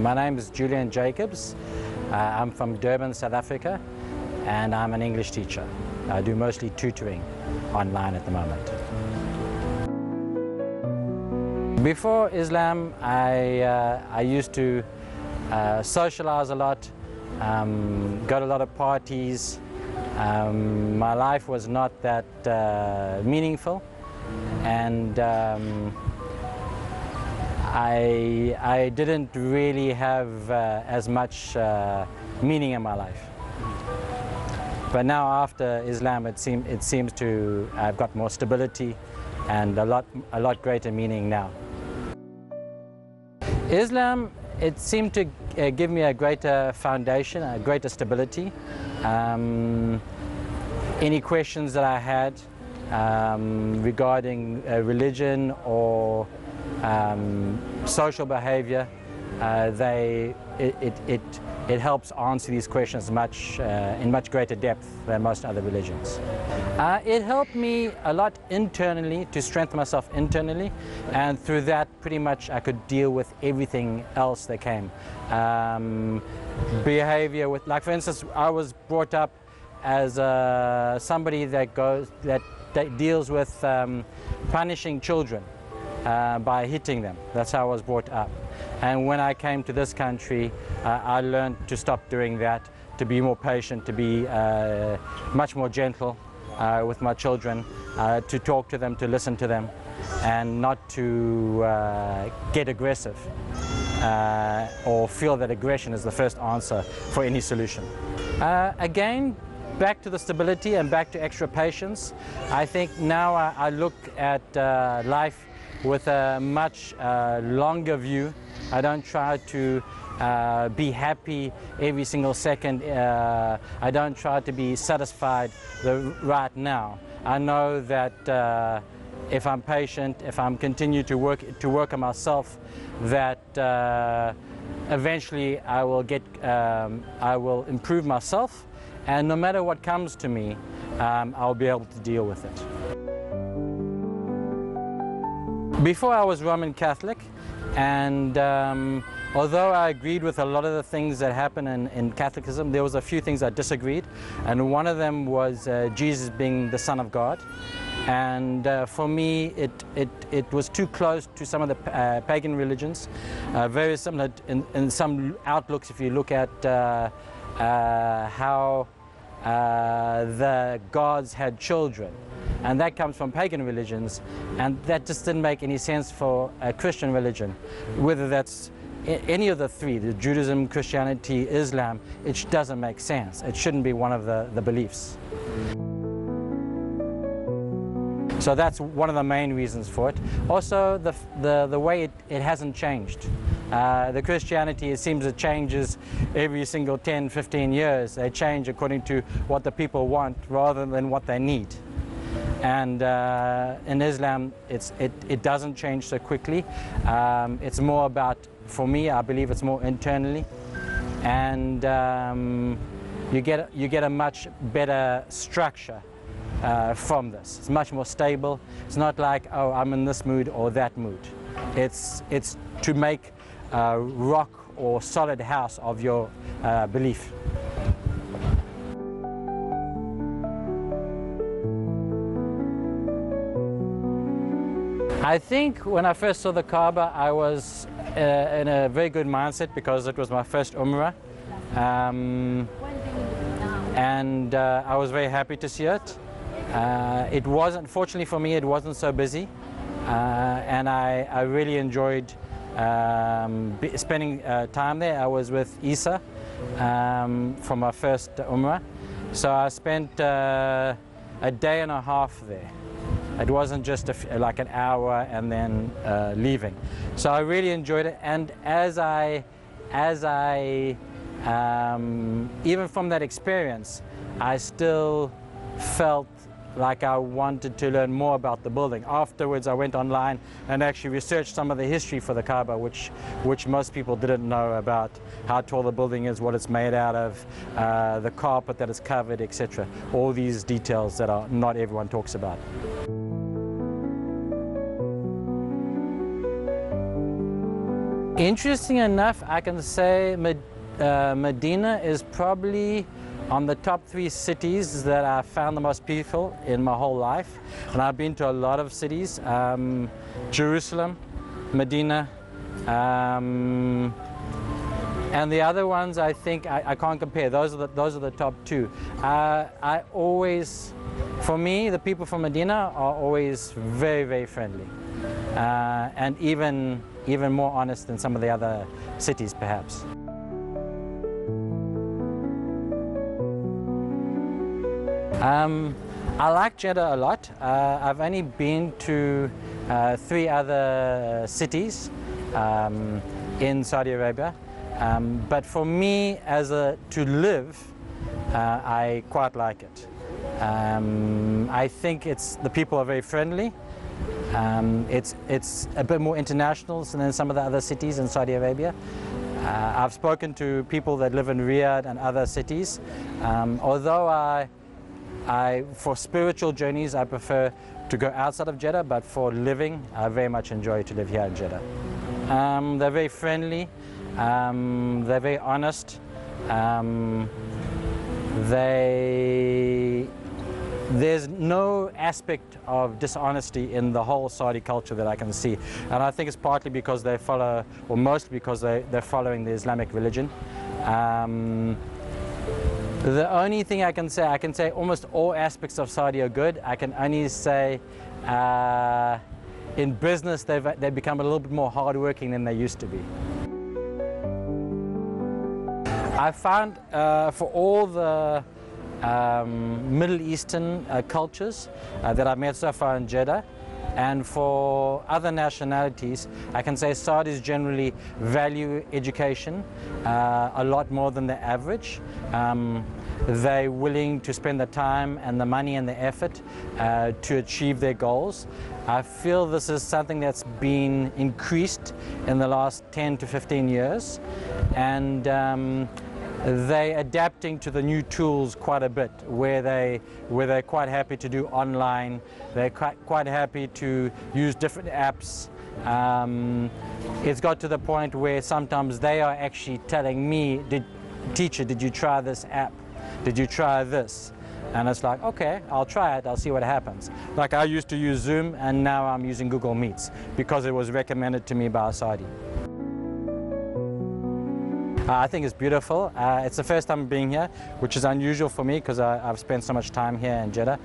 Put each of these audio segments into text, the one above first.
My name is Julian. I'm from Durban, South Africa, and I'm an English teacher. I do mostly tutoring online at the moment. Before Islam, I used to socialize a lot, go to a lot of parties. My life was not that meaningful, and I didn't really have as much meaning in my life. But now after Islam, it seems to I've got more stability and a lot greater meaning now. Islam, it seemed to give me a greater foundation, a greater stability. Any questions that I had regarding religion or social behavior, it helps answer these questions in much greater depth than most other religions. It helped me a lot internally, to strengthen myself internally, and through that pretty much I could deal with everything else that came. Behavior with, like for instance, I was brought up as somebody that deals with punishing children by hitting them. That's how I was brought up. And when I came to this country, I learned to stop doing that, to be more patient, to be much more gentle with my children, to talk to them, to listen to them, and not to get aggressive or feel that aggression is the first answer for any solution. Again, back to the stability and back to extra patience. I think now I look at life with a much longer view. I don't try to be happy every single second. I don't try to be satisfied right now. I know that if I'm patient, if I'm continue to work on myself, that eventually I will improve myself, and no matter what comes to me, I'll be able to deal with it. Before I was Roman Catholic, and although I agreed with a lot of the things that happen in Catholicism, there was a few things I disagreed, and one of them was Jesus being the Son of God. And for me, it was too close to some of the pagan religions, very similar in some outlooks. If you look at how the gods had children, and that comes from pagan religions, and that just didn't make any sense for a Christian religion. Whether that's any of the three, the Judaism, Christianity, Islam, it doesn't make sense. It shouldn't be one of the beliefs. So that's one of the main reasons for it. Also, the way it hasn't changed. The Christianity, it seems it changes every single 10, 15 years. They change according to what the people want rather than what they need. And in Islam, it doesn't change so quickly. It's more about, for me, I believe it's more internally, and you get a much better structure from this. It's much more stable. It's not like, oh, I'm in this mood or that mood. It's to make a rock or solid house of your belief. I think when I first saw the Kaaba, I was in a very good mindset because it was my first Umrah. And I was very happy to see it. It wasn't, fortunately for me, it wasn't so busy. And I really enjoyed spending time there. I was with Isa for my first Umrah. So I spent a day and a half there. It wasn't just like an hour and then leaving. So I really enjoyed it. And as I even from that experience, I still felt like I wanted to learn more about the building. Afterwards, I went online and actually researched some of the history for the Kaaba, which most people didn't know about, how tall the building is, what it's made out of, the carpet that is covered, etc. All these details that not everyone talks about. Interesting enough, I can say Medina is probably on the top 3 cities that I found the most peaceful in my whole life. And I've been to a lot of cities, Jerusalem, Medina, and the other ones I think I can't compare. Those are the top 2. I always, for me, the people from Medina are always very, very friendly, and even more honest than some of the other cities perhaps. I like Jeddah a lot. I've only been to 3 other cities in Saudi Arabia, but for me to live, I quite like it. I think the people are very friendly. It's a bit more international than some of the other cities in Saudi Arabia. I've spoken to people that live in Riyadh and other cities. Although for spiritual journeys, I prefer to go outside of Jeddah, but for living, I very much enjoy to live here in Jeddah. They're very friendly, they're very honest, there's no aspect of dishonesty in the whole Saudi culture that I can see. And I think it's partly because they follow, or mostly because they're following the Islamic religion. The only thing I can say almost all aspects of Saudi are good. I can only say in business they've become a little bit more hardworking than they used to be. I found for all the Middle Eastern cultures that I've met so far in Jeddah, and for other nationalities, I can say Saudis generally value education a lot more than the average. They're willing to spend the time and the money and the effort to achieve their goals. I feel this is something that's been increased in the last 10 to 15 years, and they're adapting to the new tools quite a bit, where they're quite happy to do online. They're quite happy to use different apps. It's got to the point where sometimes they are actually telling me, teacher, did you try this app? Did you try this? And it's like, okay, I'll try it, I'll see what happens. Like I used to use Zoom, and now I'm using Google Meets because it was recommended to me by a Saudi. I think it's beautiful. It's the first time being here, which is unusual for me because I've spent so much time here in Jeddah.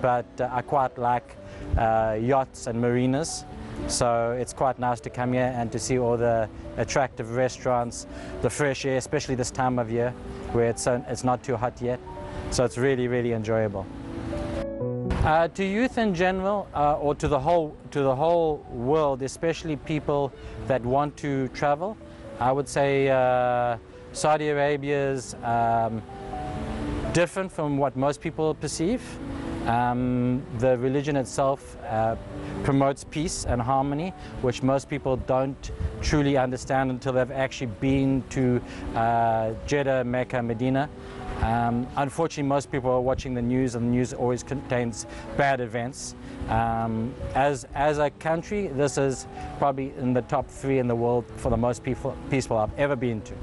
But I quite like yachts and marinas, so it's quite nice to come here and to see all the attractive restaurants, the fresh air, especially this time of year where it's not too hot yet. So it's really, really enjoyable. To youth in general, or to the whole world, especially people that want to travel, I would say Saudi Arabia is different from what most people perceive. The religion itself promotes peace and harmony, which most people don't truly understand until they've actually been to Jeddah, Mecca, Medina. Unfortunately, most people are watching the news, and the news always contains bad events. As a country, this is probably in the top 3 in the world for the most peaceful I've ever been to.